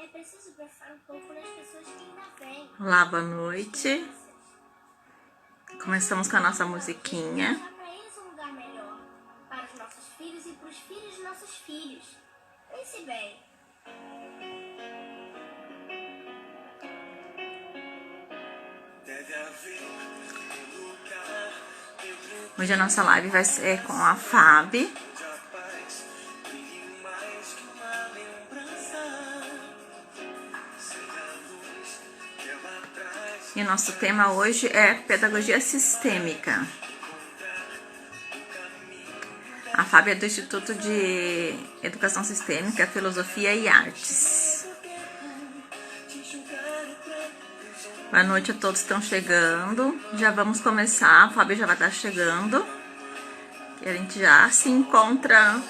preciso pensar um pouco nas pessoas que ainda vêm. Olá, boa noite. Começamos com a nossa musiquinha. Deixar para eles um lugar melhor. Para os nossos filhos e para os filhos de nossos filhos. Pense bem. Hoje a nossa live vai ser com a Fábio. E o nosso tema hoje é pedagogia sistêmica. A Fábio é do Instituto de Educação Sistêmica, Filosofia e Artes. Boa noite a todos que estão chegando. Já vamos começar, a Fábio já vai estar chegando. E a gente já se encontra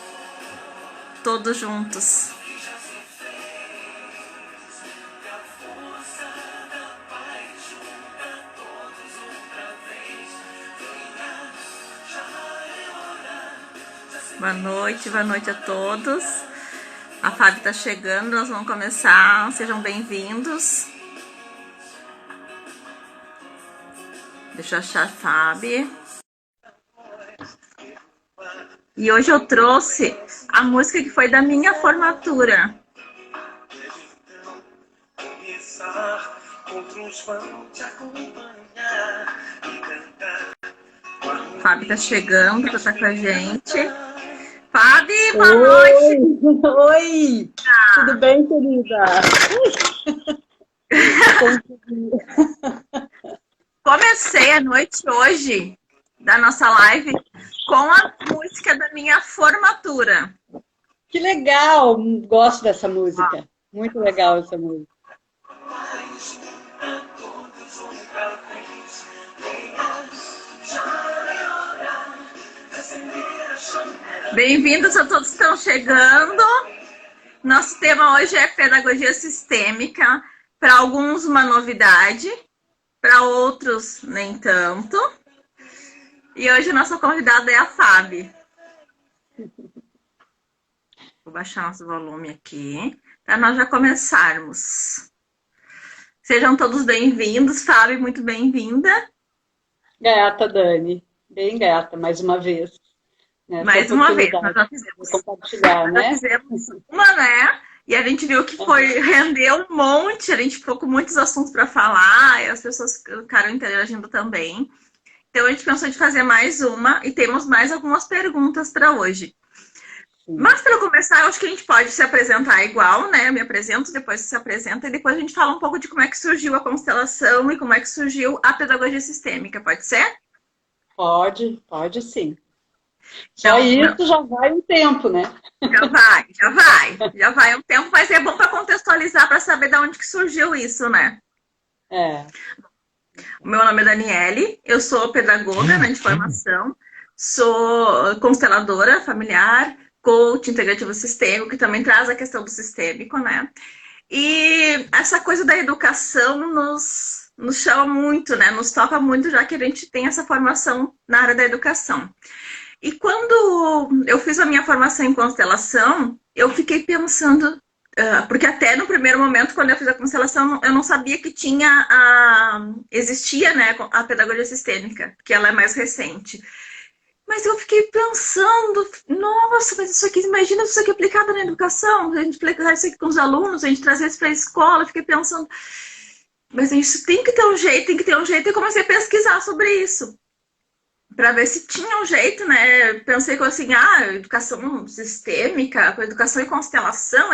todos juntos. Boa noite a todos. A Fábio está chegando, nós vamos começar. Sejam bem-vindos. Deixa eu achar a Fábio. E hoje eu trouxe a música que foi da minha formatura. A Fábio está chegando para estar com a gente. Fábio, boa noite! Oi! Tudo bem, querida? Comecei a noite hoje da nossa live com a música da minha formatura. Que legal! Gosto dessa música. Muito legal essa música. Bem-vindos a todos que estão chegando. Nosso tema hoje é pedagogia sistêmica. Para alguns uma novidade, para outros nem tanto. E hoje a nossa convidada é a Fábio. Vou baixar nosso volume aqui para nós já começarmos. Sejam todos bem-vindos. Fábio, muito bem-vinda. Gata, Dani. Bem gata, mais uma vez. Mais uma vez, nós já fizemos. Compartilhar, né? Já fizemos uma, né? E a gente viu que rendeu um monte, a gente ficou com muitos assuntos para falar, e as pessoas ficaram interagindo também. Então a gente pensou de fazer mais uma e temos mais algumas perguntas para hoje. Sim. Mas para começar, eu acho que a gente pode se apresentar igual, né? Eu me apresento, depois você se apresenta e depois a gente fala um pouco de como é que surgiu a constelação e como é que surgiu a pedagogia sistêmica, pode ser? Pode sim. Só então, isso já vai um tempo, né? Já vai um tempo, mas é bom para contextualizar, para saber de onde que surgiu isso, né? O meu nome é Daniele, eu sou pedagoga, né, de formação, sou consteladora familiar, coach integrativo sistêmico, que também traz a questão do sistêmico, né? E essa coisa da educação nos chama muito, né? Nos toca muito, já que a gente tem essa formação na área da educação. E quando eu fiz a minha formação em constelação, eu fiquei pensando, porque até no primeiro momento, quando eu fiz a constelação, eu não sabia que existia, né, a pedagogia sistêmica, que ela é mais recente. Mas eu fiquei pensando, nossa, mas isso aqui, imagina isso aqui aplicado na educação, a gente aplicar isso aqui com os alunos, a gente trazer isso para a escola, eu fiquei pensando, mas isso tem que ter um jeito, e comecei a pesquisar sobre isso. Para ver se tinha um jeito, né? Pensei que assim, educação sistêmica, educação e constelação,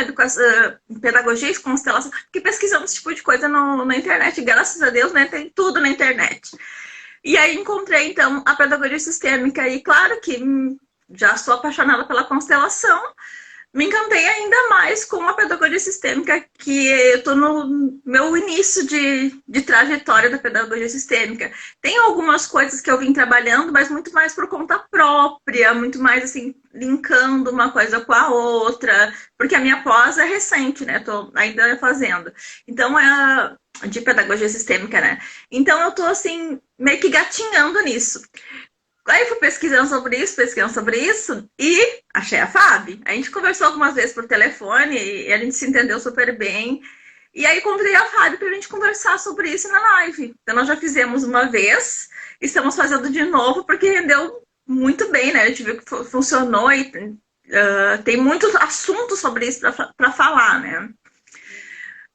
pedagogia e constelação, fiquei pesquisando esse tipo de coisa na internet, graças a Deus, né? Tem tudo na internet. E aí encontrei, então, a pedagogia sistêmica, e claro que já sou apaixonada pela constelação, me encantei ainda mais com a pedagogia sistêmica, que eu estou no meu início de trajetória da pedagogia sistêmica. Tem algumas coisas que eu vim trabalhando, mas muito mais por conta própria, muito mais assim, linkando uma coisa com a outra, porque a minha pós é recente, né? Estou ainda fazendo. Então, de pedagogia sistêmica, né? Então, eu estou assim, meio que gatinhando nisso. Aí fui pesquisando sobre isso e achei a Fábio. A gente conversou algumas vezes por telefone e a gente se entendeu super bem. E aí convidei a Fábio para a gente conversar sobre isso na live. Então nós já fizemos uma vez, estamos fazendo de novo porque rendeu muito bem, né? A gente viu que funcionou e tem muitos assuntos sobre isso para falar, né?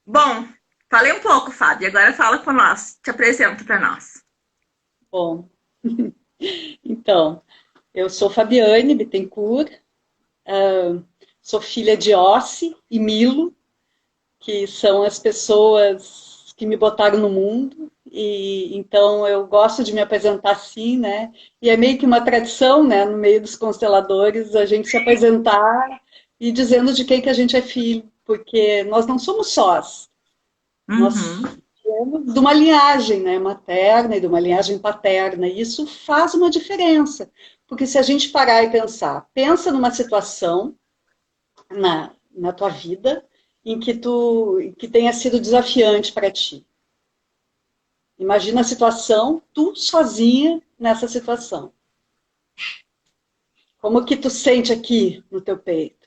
Bom, falei um pouco, Fábio. Agora fala com nós. Te apresento para nós. Bom, então, eu sou Fabiane Bittencourt, sou filha de Ossi e Milo, que são as pessoas que me botaram no mundo, e então eu gosto de me apresentar assim, né? E é meio que uma tradição, né, no meio dos consteladores, a gente se apresentar e dizendo de quem que a gente é filho, porque nós não somos sós, nós somos de uma linhagem, né, materna e de uma linhagem paterna, e isso faz uma diferença, porque se a gente parar e pensar, pensa numa situação na tua vida em que tenha sido desafiante para ti. Imagina a situação, tu sozinha nessa situação. Como que tu sente aqui no teu peito?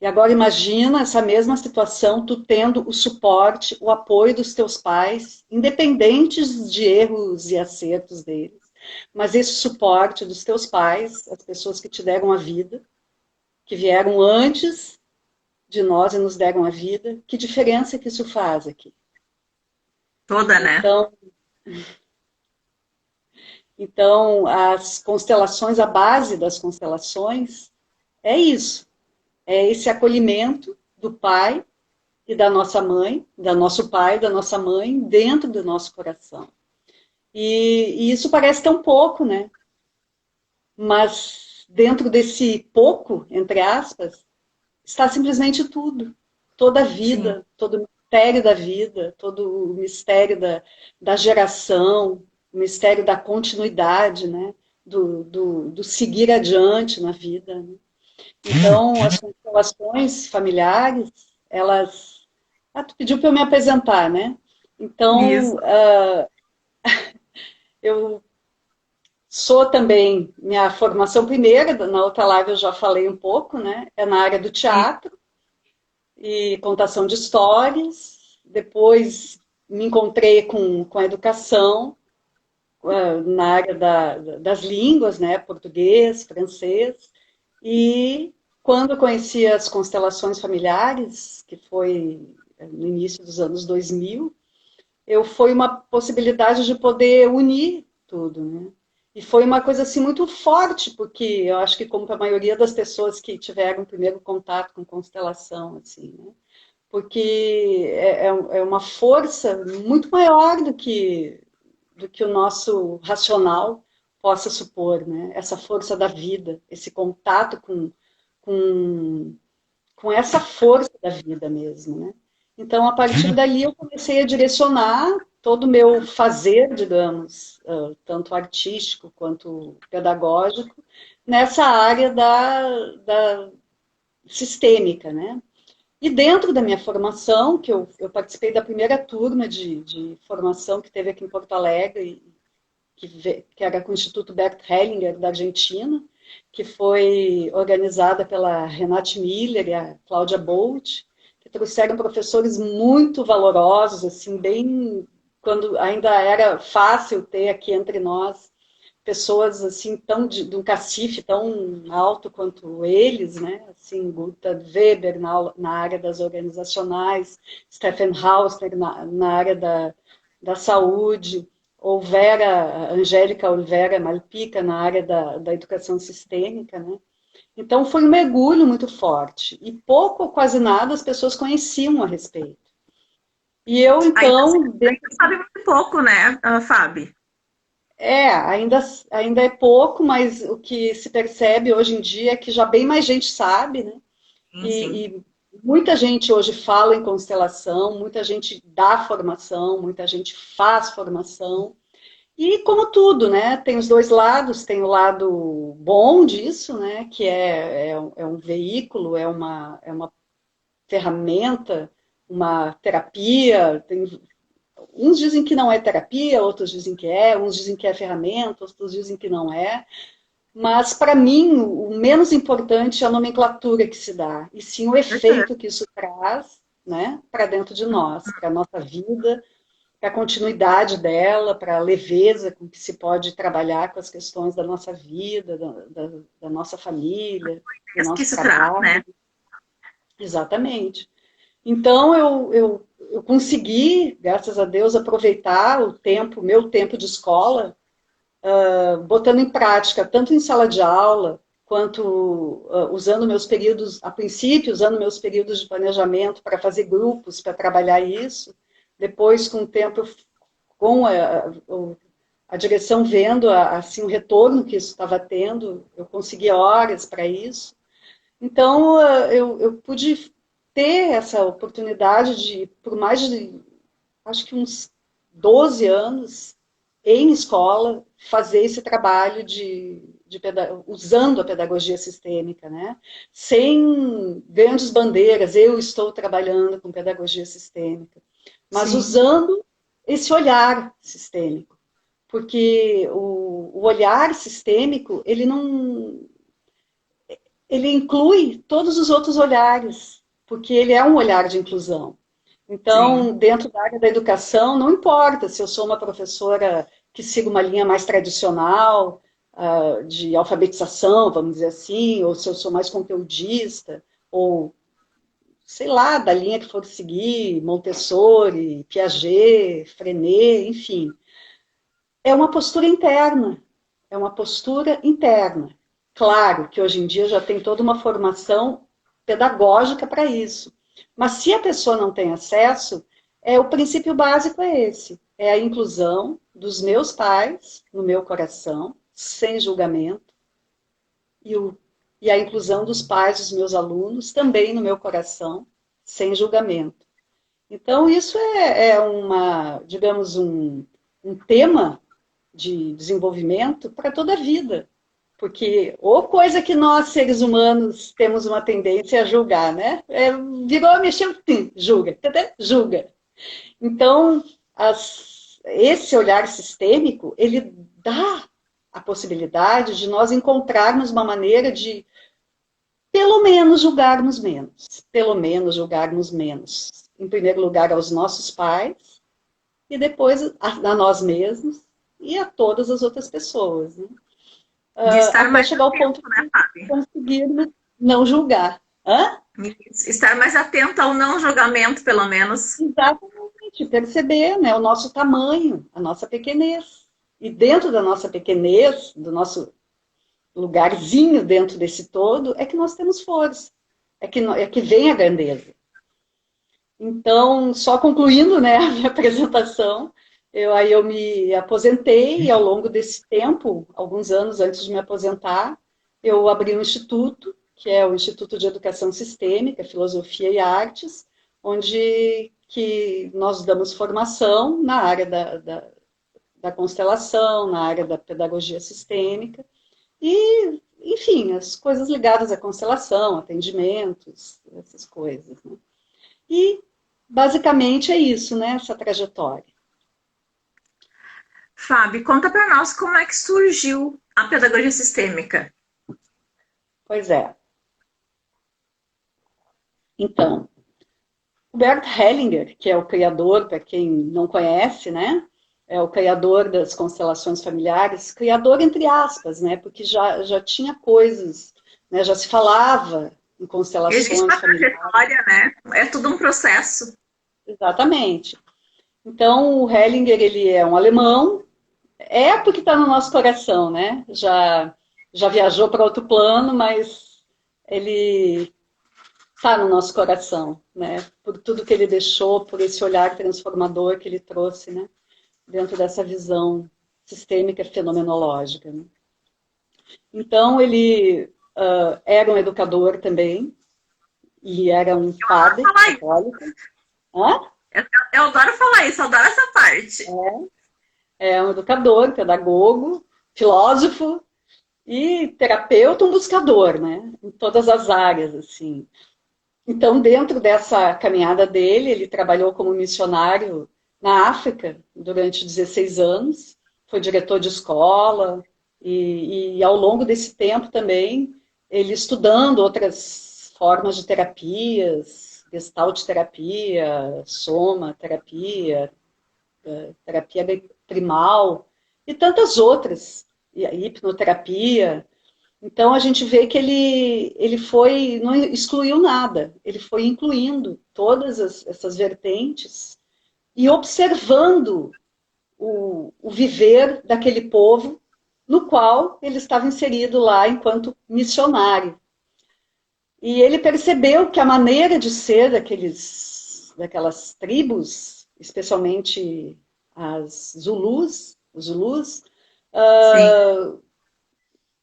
E agora imagina essa mesma situação, tu tendo o suporte, o apoio dos teus pais, independentes de erros e acertos deles, mas esse suporte dos teus pais, as pessoas que te deram a vida, que vieram antes de nós e nos deram a vida, que diferença que isso faz aqui? Toda, né? Então, as constelações, a base das constelações é isso. É esse acolhimento do pai e da nossa mãe, do nosso pai e da nossa mãe, dentro do nosso coração. E isso parece tão pouco, né? Mas dentro desse pouco, entre aspas, está simplesmente tudo. Toda a vida, sim, todo o mistério da vida, todo o mistério da geração, o mistério da continuidade, né? Do seguir adiante na vida. Né? Então, as constelações familiares, elas... Ah, tu pediu para eu me apresentar, né? Então, eu sou também, minha formação primeira, na outra live eu já falei um pouco, né? É na área do teatro e contação de histórias. Depois me encontrei com a educação, na área das línguas, né? Português, francês. E quando eu conheci as constelações familiares, que foi no início dos anos 2000, foi uma possibilidade de poder unir tudo, né? E foi uma coisa assim muito forte, porque eu acho que como para a maioria das pessoas que tiveram o primeiro contato com constelação, assim, né? Porque é uma força muito maior do que o nosso racional possa supor, né? Essa força da vida, esse contato com essa força da vida mesmo, né? Então, a partir dali, eu comecei a direcionar todo o meu fazer, digamos, tanto artístico quanto pedagógico, nessa área da sistêmica, né? E dentro da minha formação, que eu participei da primeira turma de formação que teve aqui em Porto Alegre, que era com o Instituto Bert Hellinger, da Argentina, que foi organizada pela Renate Miller e a Cláudia Bolt, que trouxeram professores muito valorosos, assim, bem... quando ainda era fácil ter aqui entre nós pessoas assim de um cacife tão alto quanto eles, né? Assim, Guta Weber na área das organizacionais, Stephen Hausner na área da saúde, Angélica Olvera Malpica na área da educação sistêmica, né? Então foi um mergulho muito forte e pouco ou quase nada as pessoas conheciam a respeito. E eu então ainda sabe muito pouco, né, Fábio? Ainda é pouco, mas o que se percebe hoje em dia é que já bem mais gente sabe, né? E muita gente hoje fala em constelação, muita gente dá formação, muita gente faz formação. E como tudo, né? Tem os dois lados, tem o lado bom disso, né? Que é um veículo, é uma ferramenta, uma terapia, tem uns dizem que não é terapia, outros dizem que é, uns dizem que é ferramenta, outros dizem que não é. Mas, para mim, o menos importante é a nomenclatura que se dá, e sim o efeito que isso traz, né, para dentro de nós, para a nossa vida, para a continuidade dela, para a leveza com que se pode trabalhar com as questões da nossa vida, da nossa família, do nosso trabalho. Né? Exatamente. Então, eu consegui, graças a Deus, aproveitar o tempo, meu tempo de escola, botando em prática, tanto em sala de aula, quanto usando meus períodos, a princípio, usando meus períodos de planejamento para fazer grupos, para trabalhar isso. Depois, com o tempo, com a direção vendo assim, o retorno que isso estava tendo, eu consegui horas para isso. Então, eu pude ter essa oportunidade de, por mais de, acho que uns 12 anos, em escola, fazer esse trabalho usando a pedagogia sistêmica, né? Sem grandes bandeiras, eu estou trabalhando com pedagogia sistêmica, mas Sim. usando esse olhar sistêmico, porque o olhar sistêmico, ele inclui todos os outros olhares, porque ele é um olhar de inclusão. Então, Sim. dentro da área da educação, não importa se eu sou uma professora que siga uma linha mais tradicional, de alfabetização, vamos dizer assim, ou se eu sou mais conteudista, ou, sei lá, da linha que for seguir, Montessori, Piaget, Freinet, enfim. É uma postura interna. É uma postura interna. Claro que hoje em dia já tem toda uma formação pedagógica para isso. Mas se a pessoa não tem acesso, o princípio básico é esse. É a inclusão dos meus pais no meu coração, sem julgamento, e a inclusão dos pais dos meus alunos também no meu coração, sem julgamento. Então, isso digamos, um tema de desenvolvimento para toda a vida. Porque, ou coisa que nós, seres humanos, temos uma tendência a julgar, né? Virou, mexeu, julga, julga. Então, esse olhar sistêmico, ele dá a possibilidade de nós encontrarmos uma maneira de, pelo menos, julgarmos menos. Pelo menos, julgarmos menos. Em primeiro lugar, aos nossos pais, e depois a nós mesmos e a todas as outras pessoas, né? De estar mais chegar ao ponto né, Fábio? De conseguir não julgar. Hã? Estar mais atento ao não julgamento, pelo menos. Exatamente, perceber, né, o nosso tamanho, a nossa pequenez. E dentro da nossa pequenez, do nosso lugarzinho dentro desse todo, é que nós temos força. É que vem a grandeza. Então, só concluindo, né, a minha apresentação, eu me aposentei e ao longo desse tempo, alguns anos antes de me aposentar, eu abri um instituto, que é o Instituto de Educação Sistêmica, Filosofia e Artes, onde que nós damos formação na área da constelação, na área da pedagogia sistêmica, e, enfim, as coisas ligadas à constelação, atendimentos, essas coisas. Né? E, basicamente, é isso, né, essa trajetória. Fábio, conta para nós como é que surgiu a pedagogia sistêmica. Pois é. Então, o Bert Hellinger, que é o criador, para quem não conhece, né? É o criador das constelações familiares, criador entre aspas, né? Porque já tinha coisas, né? Já se falava em constelações familiares. Existe uma trajetória, né? É tudo um processo. Exatamente. Então, o Hellinger, ele é um alemão, porque está no nosso coração, né? Já viajou para outro plano, mas ele está no nosso coração, né? Por tudo que ele deixou, por esse olhar transformador que ele trouxe, né? Dentro dessa visão sistêmica fenomenológica. Né? Então, ele era um educador também, e era um padre católico. Eu adoro falar isso, eu adoro essa parte. É um educador, pedagogo, filósofo e terapeuta, um buscador, né? Em todas as áreas, assim. Então, dentro dessa caminhada dele, ele trabalhou como missionário na África durante 16 anos, foi diretor de escola, e ao longo desse tempo também, ele estudando outras formas de terapias, gestalt terapia, soma terapia, terapia primal, e tantas outras, e a hipnoterapia. Então a gente vê que ele foi, não excluiu nada, ele foi incluindo todas essas vertentes e observando o viver daquele povo no qual ele estava inserido lá enquanto missionário. E ele percebeu que a maneira de ser daquelas tribos, especialmente as Zulus, os Zulus,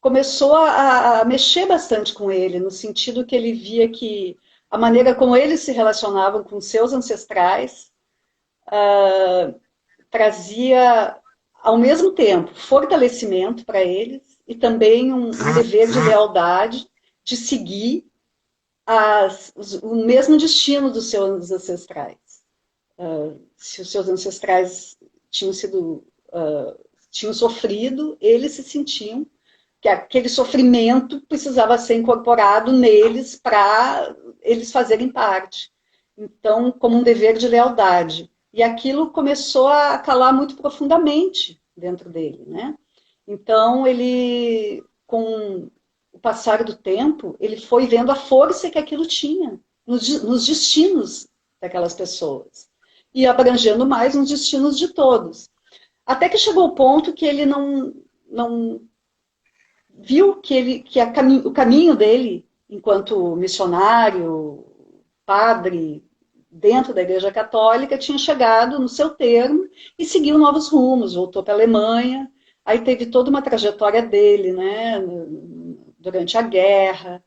começou a mexer bastante com ele, no sentido que ele via que a maneira como eles se relacionavam com seus ancestrais trazia, ao mesmo tempo, fortalecimento para eles e também um dever de lealdade de seguir o mesmo destino dos seus ancestrais. Se os seus ancestrais tinham sofrido, eles se sentiam que aquele sofrimento precisava ser incorporado neles para eles fazerem parte. Então, como um dever de lealdade. E aquilo começou a calar muito profundamente dentro dele, né? Então, ele, com o passar do tempo, ele foi vendo a força que aquilo tinha nos destinos daquelas pessoas. E abrangendo mais nos destinos de todos. Até que chegou o ponto que ele não viu que o caminho dele, enquanto missionário, padre, dentro da Igreja Católica, tinha chegado no seu termo e seguiu novos rumos, voltou para a Alemanha, aí teve toda uma trajetória dele, né, durante a guerra,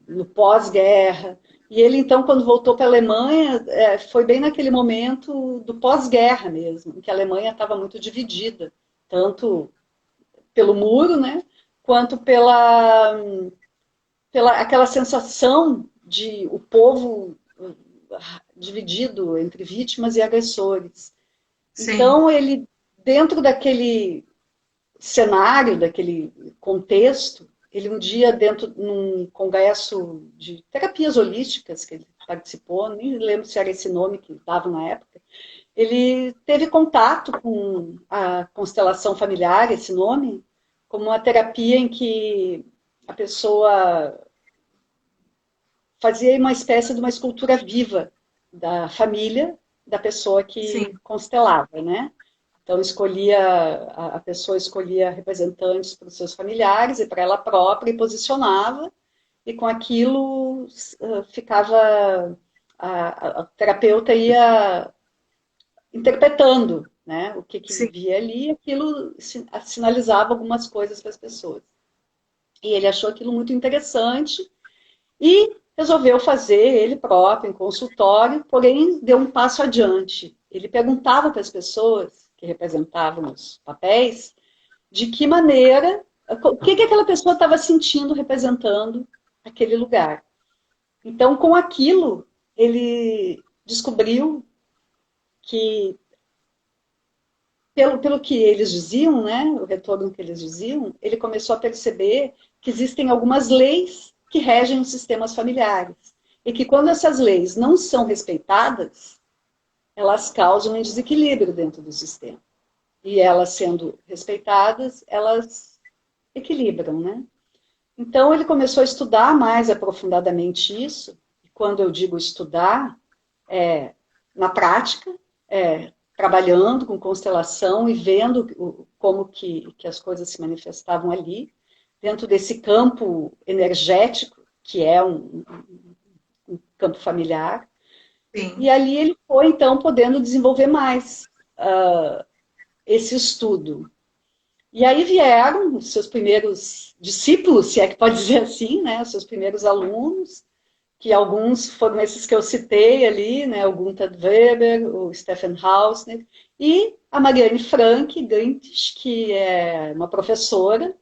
no pós-guerra, e ele então, quando voltou para a Alemanha, foi bem naquele momento do pós-guerra mesmo, em que a Alemanha estava muito dividida, tanto pelo muro, né, quanto pela aquela sensação de o povo dividido entre vítimas e agressores. Sim. Então, ele, dentro daquele cenário, daquele contexto, ele um dia, num congresso de terapias holísticas que ele participou, nem lembro se era esse nome que dava na época, ele teve contato com a constelação familiar, esse nome, como uma terapia em que a pessoa fazia uma espécie de uma escultura viva da família da pessoa que Sim. constelava, né? Então, a pessoa escolhia representantes para os seus familiares e para ela própria e posicionava, e com aquilo ficava, a terapeuta ia interpretando, né, o que via ali, e aquilo sinalizava algumas coisas para as pessoas. E ele achou aquilo muito interessante e resolveu fazer ele próprio, em consultório, porém deu um passo adiante. Ele perguntava para as pessoas que representavam os papéis de que maneira, o que aquela pessoa estava sentindo representando aquele lugar. Então, com aquilo, ele descobriu que, pelo que eles diziam, né, o retorno que eles diziam, ele começou a perceber que existem algumas leis que regem os sistemas familiares. E que quando essas leis não são respeitadas, elas causam um desequilíbrio dentro do sistema. E elas sendo respeitadas, elas equilibram, né? Então ele começou a estudar mais aprofundadamente isso. E quando eu digo estudar, na prática, trabalhando com constelação e vendo como que as coisas se manifestavam ali, dentro desse campo energético, que é um campo familiar. Sim. E ali ele foi, então, podendo desenvolver mais esse estudo. E aí vieram os seus primeiros discípulos, se é que pode dizer assim, né? Os seus primeiros alunos, que alguns foram esses que eu citei ali, né? O Gunther Weber, o Stephen Hausner, e a Marianne Frank Grintisch, que é uma professora,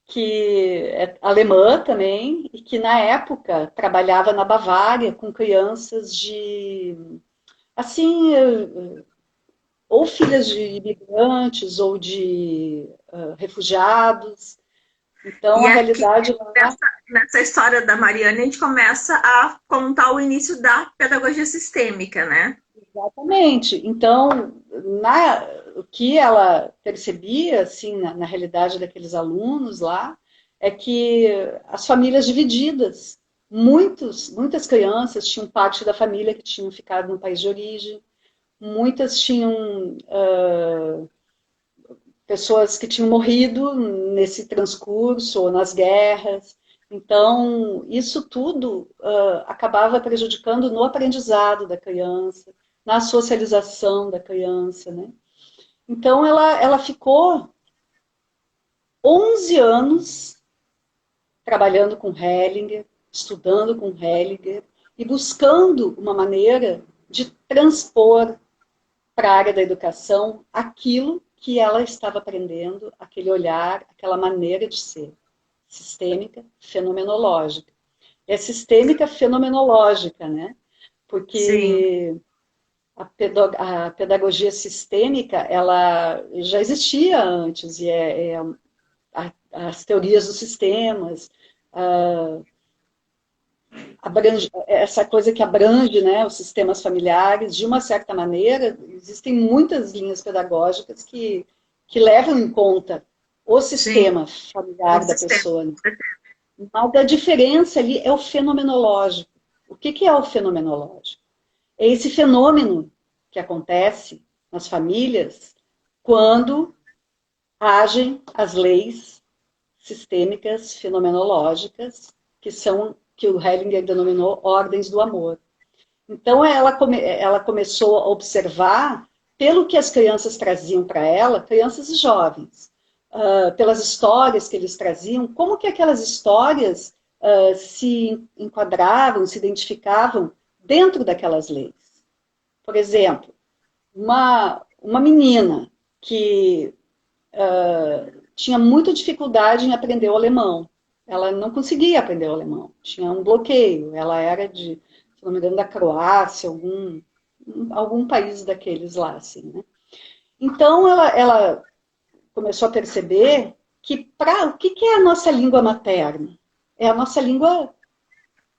que é alemã também, e que na época trabalhava na Bavária com crianças de assim, ou filhas de imigrantes ou de refugiados. Então, E a aqui, realidade lá... nessa história da Mariane, a gente começa a contar o início da pedagogia sistêmica, né? Exatamente. Então, o que ela percebia, assim, na realidade daqueles alunos lá, é que as famílias divididas, muitas crianças tinham parte da família que tinham ficado no país de origem, muitas tinham pessoas que tinham morrido nesse transcurso ou nas guerras. Então, isso tudo acabava prejudicando no aprendizado da criança, na socialização da criança, né? Então, ela ficou 11 anos trabalhando com Hellinger, estudando com Hellinger e buscando uma maneira de transpor para a área da educação aquilo que ela estava aprendendo, aquele olhar, aquela maneira de ser sistêmica, fenomenológica. É sistêmica fenomenológica, né? Sim. Porque a pedagogia sistêmica, ela já existia antes, e as teorias dos sistemas, essa coisa que abrange, né, os sistemas familiares, de uma certa maneira, existem muitas linhas pedagógicas que levam em conta o Sim, sistema o familiar da sistema. pessoa. Mas a diferença ali é o fenomenológico. O que é o fenomenológico? É esse fenômeno que acontece nas famílias quando agem as leis sistêmicas fenomenológicas, que o Hellinger denominou ordens do amor. Então, ela começou a observar, pelo que as crianças traziam para ela, crianças e jovens, pelas histórias que eles traziam, como que aquelas histórias se enquadravam, se identificavam dentro daquelas leis. Por exemplo, uma menina que tinha muita dificuldade em aprender o alemão. Ela não conseguia aprender o alemão, tinha um bloqueio. Ela era se não me engano, da Croácia, algum país daqueles lá, assim, né? Então, ela começou a perceber que o que é a nossa língua materna? É a nossa língua,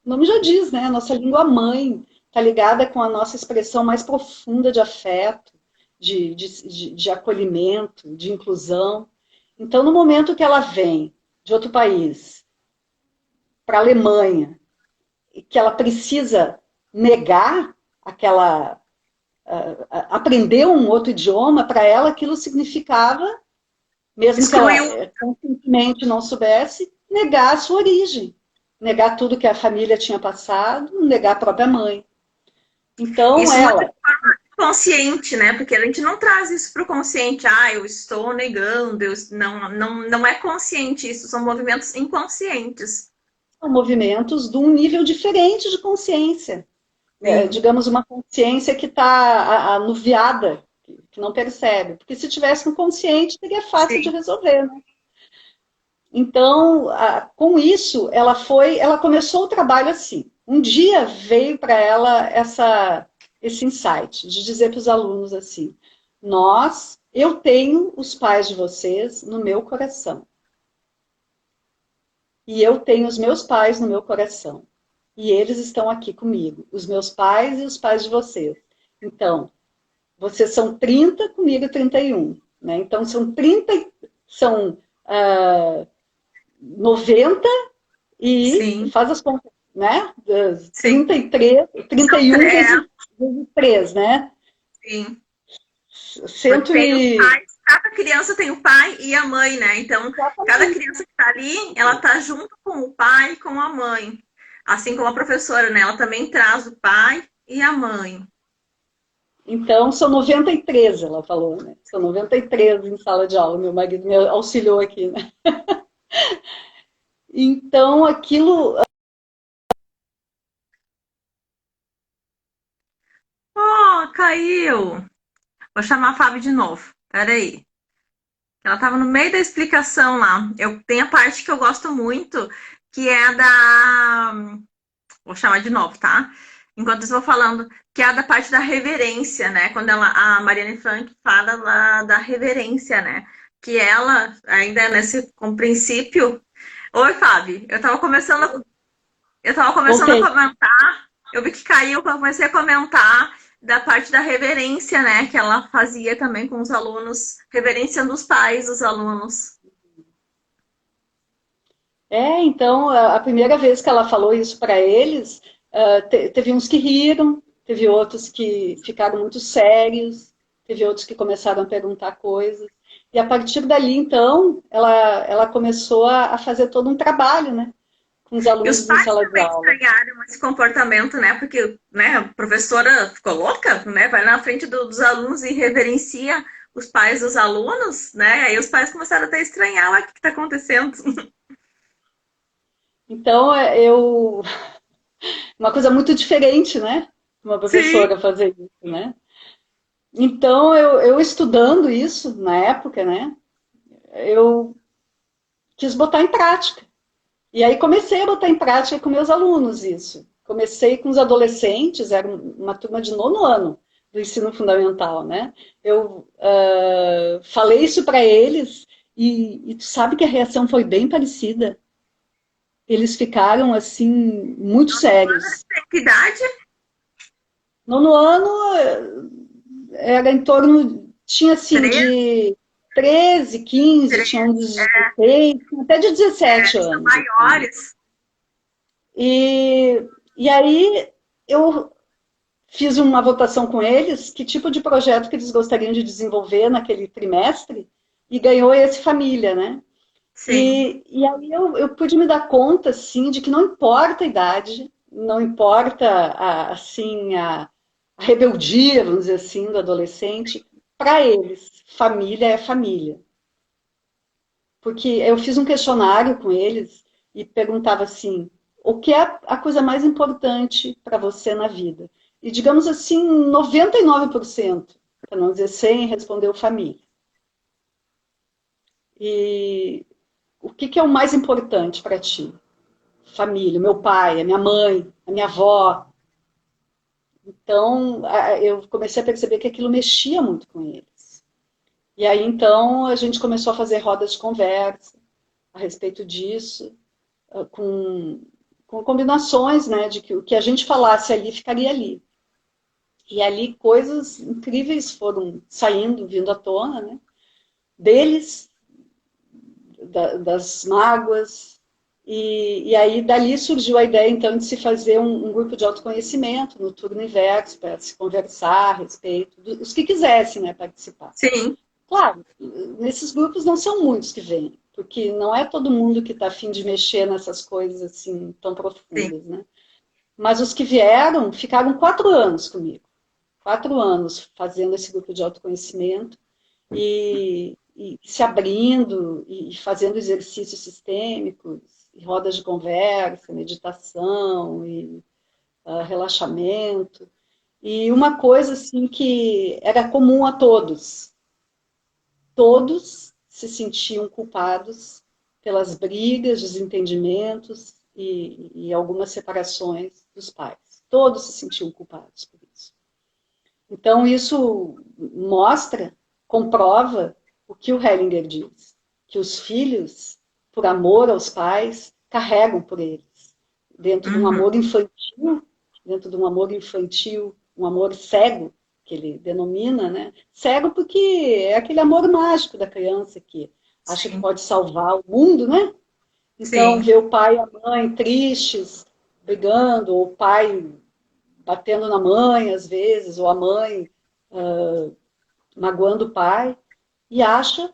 o nome já diz, né? A nossa língua mãe, está ligada com a nossa expressão mais profunda de afeto, de acolhimento, de inclusão. Então, no momento que ela vem de outro país para a Alemanha, e que ela precisa negar aquela. Aprender um outro idioma, para ela aquilo significava, mesmo que ela conscientemente não soubesse, negar a sua origem, negar tudo que a família tinha passado, negar a própria mãe. Então, Isso muito ela. consciente, né? Porque a gente não traz isso para o consciente. Ah, eu estou negando. Não é consciente isso. São movimentos inconscientes. São movimentos de um nível diferente de consciência. Sim. Digamos, uma consciência que está anuviada, que não percebe. Porque se tivesse um consciente, seria fácil de Sim. resolver, né? Então, com isso, ela começou o trabalho assim. Um dia veio para ela esse insight de dizer para os alunos assim: eu tenho os pais de vocês no meu coração. E eu tenho os meus pais no meu coração. E eles estão aqui comigo, os meus pais e os pais de vocês. Então, vocês são 30, comigo 31. Né? Então, são 90 e Sim. faz as contas, né? Sim. 33, 31 vezes 3, né? Sim. Porque Cento tem os e... pais, cada criança tem o pai e a mãe, né? Então, cada Exatamente. criança que está ali, ela está junto com o pai e com a mãe. Assim como a professora, né? Ela também traz o pai e a mãe. Então, são 93, ela falou, né? São 93 em sala de aula. Meu marido me auxiliou aqui, né? Então, aquilo... Oh, caiu! Vou chamar a Fábio de novo. Peraí. Ela estava no meio da explicação lá. Eu tenho a parte que eu gosto muito, que é a da. Vou chamar de novo, tá? enquanto eu vou falando, que é da parte da reverência, né? Quando a Mariane Frank fala lá da reverência, né? Que ela, ainda nesse com princípio. Oi, Fábio, eu tava começando a Voltei. comentar, eu vi que caiu, eu comecei a comentar da parte da reverência, né? Que ela fazia também com os alunos, reverenciando os pais dos alunos. Então, a primeira vez que ela falou isso para eles, teve uns que riram, teve outros que ficaram muito sérios, teve outros que começaram a perguntar coisas. E a partir dali, então, ela começou a fazer todo um trabalho, né, com os E os alunos em pais sala de também aula. estranharam esse comportamento, né? Porque, né, a professora ficou louca, né? Vai na frente dos alunos e reverencia os pais dos alunos, né? Aí os pais começaram até a estranhar, o que está acontecendo? Então, uma coisa muito diferente, né, uma Sim. professora fazer isso, né? Então, eu estudando isso na época, né, eu quis botar em prática. E aí comecei a botar em prática com meus alunos isso. Comecei com os adolescentes, era uma turma de 9º ano do ensino fundamental, né? Eu falei isso para eles e tu sabe que a reação foi bem parecida. Eles ficaram assim muito sérios. Tem que idade? 9º ano era em torno, tinha assim 13, de 13, 15, 13, tinha um de 16, até de 17 são anos. Assim. maiores. E aí eu fiz uma votação com eles, que tipo de projeto que eles gostariam de desenvolver naquele trimestre, e ganhou esse família, né? Sim. E aí eu pude me dar conta, assim, de que não importa a idade, não importa, assim, a rebeldia, vamos dizer assim, do adolescente, para eles, família é família. Porque eu fiz um questionário com eles e perguntava assim, o que é a coisa mais importante para você na vida? E digamos assim, 99%, para não dizer 100, respondeu família. E o que é o mais importante para ti? Família, meu pai, a minha mãe, a minha avó. Então, eu comecei a perceber que aquilo mexia muito com eles. E aí, então, a gente começou a fazer rodas de conversa a respeito disso, com, com combinações, né, de que o que a gente falasse ali ficaria ali. E ali coisas incríveis foram saindo, vindo à tona, né, deles, das mágoas. E aí dali surgiu a ideia, então, de se fazer um grupo de autoconhecimento no turno inverso, para se conversar a respeito, os que quisessem, né, participar. Sim. Claro, nesses grupos não são muitos que vêm, porque não é todo mundo que está afim de mexer nessas coisas assim tão Sim. profundas, né? Mas os que vieram ficaram 4 anos comigo, 4 anos fazendo esse grupo de autoconhecimento e se abrindo e fazendo exercícios sistêmicos, e rodas de conversa, meditação e relaxamento. E uma coisa assim que era comum a todos, todos se sentiam culpados pelas brigas, desentendimentos e algumas separações dos pais. Todos se sentiam culpados por isso. Então, isso mostra, comprova o que o Hellinger diz, que os filhos, por amor aos pais, carregam por eles, dentro de um Uhum. amor infantil, dentro de um amor infantil, um amor cego, que ele denomina, né? Cego porque é aquele amor mágico da criança que acha que Sim. pode salvar o mundo, né? Então, Sim. ver o pai e a mãe tristes, brigando, ou o pai batendo na mãe, às vezes, ou a mãe magoando o pai, e acha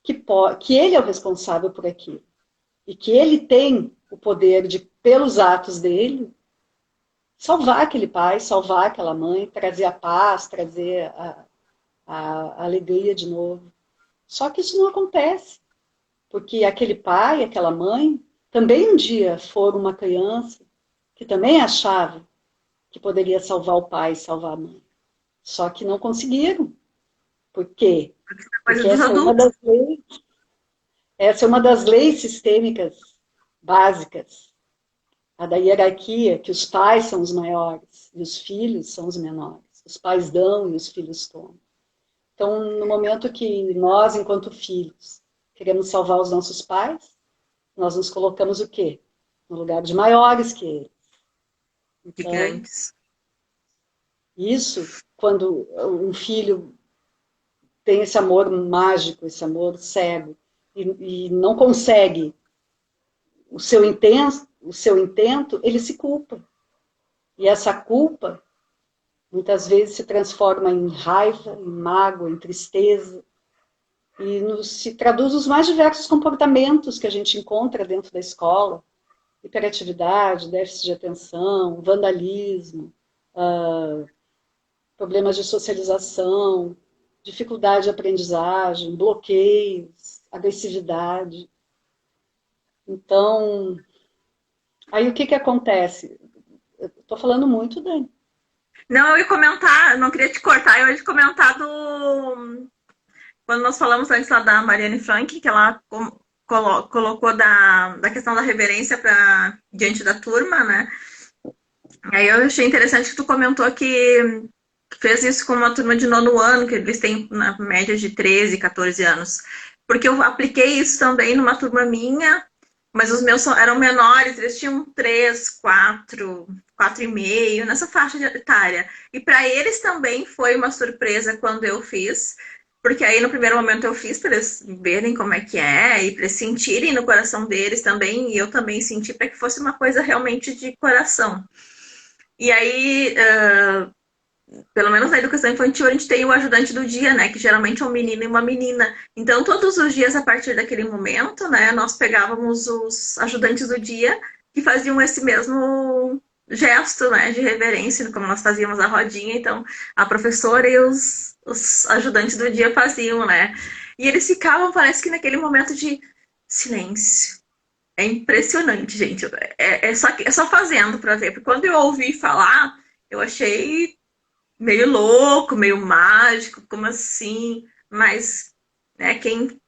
que ele é o responsável por aquilo. E que ele tem o poder de, pelos atos dele, salvar aquele pai, salvar aquela mãe, trazer a paz, trazer a alegria de novo. Só que isso não acontece, porque aquele pai, aquela mãe, também um dia foram uma criança que também achava que poderia salvar o pai e salvar a mãe. Só que não conseguiram. Por quê? Coisa Porque dos adultos. essa é uma das leis sistêmicas básicas. a da hierarquia, que os pais são os maiores e os filhos são os menores. Os pais dão e os filhos tomam. Então, no momento que nós, enquanto filhos, queremos salvar os nossos pais, nós nos colocamos o quê? No lugar de maiores que eles. Então, Gigantes. isso, quando um filho tem esse amor mágico, esse amor cego, e não consegue o seu intento, ele se culpa. E essa culpa, muitas vezes, se transforma em raiva, em mágoa, em tristeza, e se traduz nos mais diversos comportamentos que a gente encontra dentro da escola. Hiperatividade, déficit de atenção, vandalismo, problemas de socialização, dificuldade de aprendizagem, bloqueios, agressividade. Então, aí o que acontece? Eu estou falando muito, Dani. Não, eu ia comentar, não queria te cortar, eu ia te comentar quando nós falamos antes lá da Marianne Frank, que ela colocou da questão da reverência diante da turma, né? Aí eu achei interessante que tu comentou que fez isso com uma turma de 9º ano, que eles têm na média de 13, 14 anos. Porque eu apliquei isso também numa turma minha, mas os meus eram menores, eles tinham 3, 4, 4,5, nessa faixa etária. E para eles também foi uma surpresa quando eu fiz, porque aí no primeiro momento eu fiz para eles verem como é que é, e para eles sentirem no coração deles também, e eu também senti para que fosse uma coisa realmente de coração. E aí, pelo menos na educação infantil, a gente tem o ajudante do dia, né? Que geralmente é um menino e uma menina. Então, todos os dias, a partir daquele momento, né? Nós pegávamos os ajudantes do dia que faziam esse mesmo gesto, né? De reverência, como nós fazíamos a rodinha. Então, a professora e os ajudantes do dia faziam, né? E eles ficavam, parece que naquele momento de silêncio. É impressionante, gente. É só fazendo para ver. Porque quando eu ouvi falar, eu achei meio louco, meio mágico, como assim? Mas, né, quem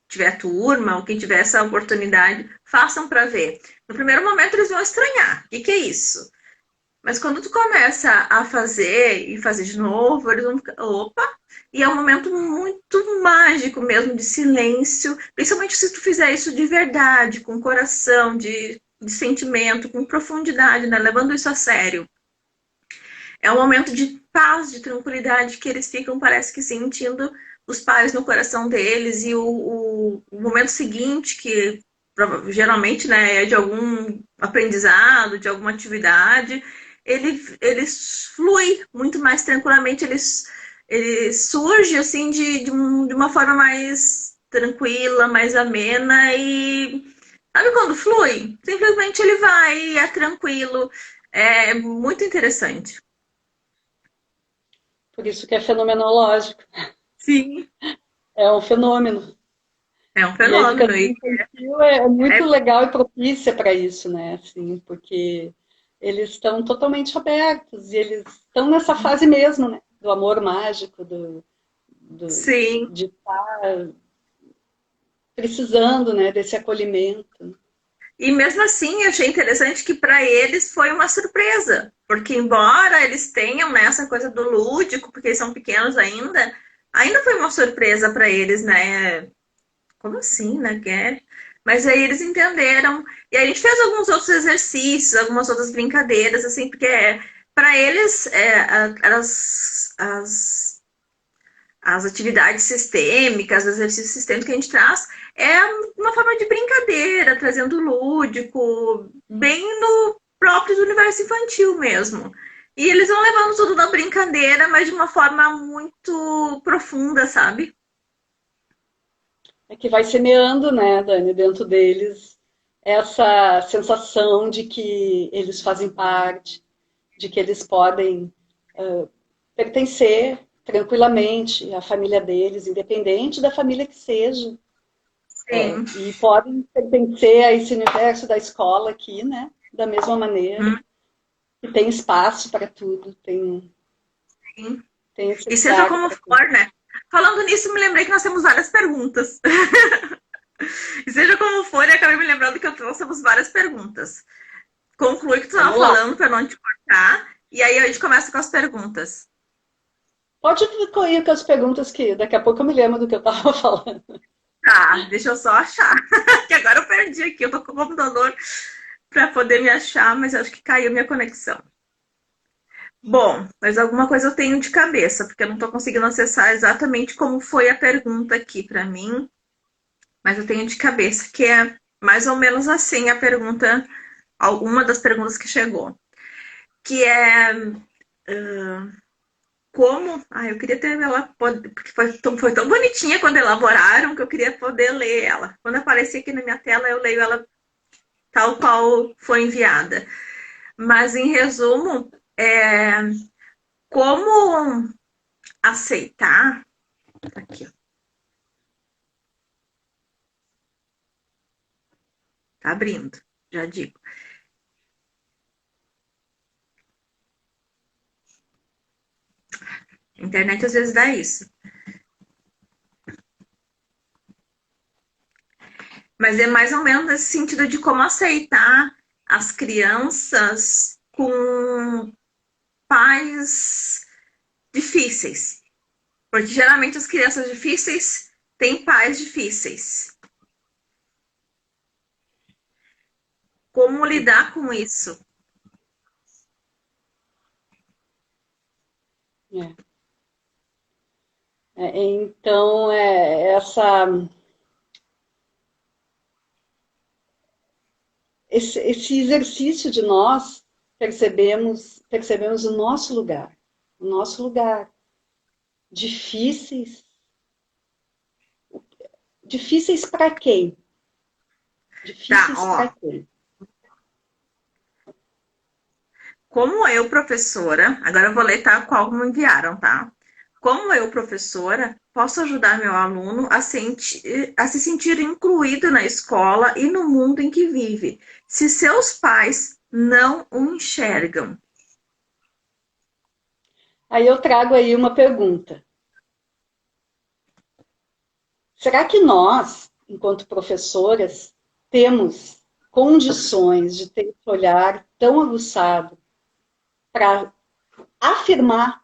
tiver turma ou quem tiver essa oportunidade, façam para ver. No primeiro momento eles vão estranhar. O que é isso? Mas quando tu começa a fazer e fazer de novo, eles vão ficar, opa! E é um momento muito mágico mesmo, de silêncio, principalmente se tu fizer isso de verdade, com coração, de sentimento, com profundidade, né? Levando isso a sério. É um momento de paz, de tranquilidade que eles ficam, parece que sentindo os pais no coração deles. E o momento seguinte, que geralmente, né, é de algum aprendizado, de alguma atividade, ele flui muito mais tranquilamente, ele surge assim de uma forma mais tranquila, mais amena. E sabe quando flui? Simplesmente ele vai, é tranquilo, é muito interessante. Por isso que é fenomenológico. Sim. É um fenômeno. É um fenômeno. E a educação infantil é muito legal e propícia para isso, né? Assim, porque eles estão totalmente abertos e eles estão nessa fase mesmo, né? Do amor mágico, Sim. de estar precisando, né? Desse acolhimento. E mesmo assim, eu achei interessante que para eles foi uma surpresa. Porque embora eles tenham, né, essa coisa do lúdico, porque eles são pequenos ainda foi uma surpresa para eles, né? Como assim, né? Mas aí eles entenderam. E aí a gente fez alguns outros exercícios, algumas outras brincadeiras, assim, porque para eles as atividades sistêmicas, os exercícios sistêmicos que a gente traz, é uma forma de brincadeira, trazendo lúdico, bem no próprio do universo infantil mesmo. E eles vão levando tudo na brincadeira, mas de uma forma muito profunda, sabe? É que vai semeando, né, Dani, dentro deles, essa sensação de que eles fazem parte, de que eles podem pertencer tranquilamente à família deles, independente da família que seja. Sim. E podem pertencer a esse universo da escola aqui, né, da mesma maneira. E tem espaço para tudo, tem esse e seja como for, né? Falando nisso, me lembrei que nós temos várias perguntas. E seja como for, eu acabei me lembrando que nós temos várias perguntas. Conclui o que tu estava Vamos lá. falando para não te cortar. E aí a gente começa com as perguntas. Pode ir com as perguntas que daqui a pouco eu me lembro do que eu estava falando. Tá, deixa eu só achar. Que agora eu perdi aqui. Eu tô com o computador para poder me achar, mas acho que caiu minha conexão. Bom, mas alguma coisa eu tenho de cabeça, porque eu não estou conseguindo acessar exatamente como foi a pergunta aqui para mim, mas eu tenho de cabeça, que é mais ou menos assim a pergunta, alguma das perguntas que chegou, que é como... Ah, eu queria ter ela, porque foi tão bonitinha quando elaboraram que eu queria poder ler ela. Quando aparecer aqui na minha tela, eu leio ela tal qual foi enviada. Mas, em resumo, como aceitar... Aqui, ó. Tá abrindo, já digo. A internet às vezes dá isso. Mas é mais ou menos nesse sentido de como aceitar as crianças com pais difíceis. Porque geralmente as crianças difíceis têm pais difíceis. Como lidar com isso? Então, esse exercício de nós percebemos o nosso lugar. Difíceis para quem? Difíceis para quem? Como eu, professora, agora eu vou ler tal qual me enviaram, tá? Como eu, professora, posso ajudar meu aluno a se sentir incluído na escola e no mundo em que vive, se seus pais não o enxergam? Aí eu trago aí uma pergunta. Será que nós, enquanto professoras, temos condições de ter esse olhar tão aguçado para afirmar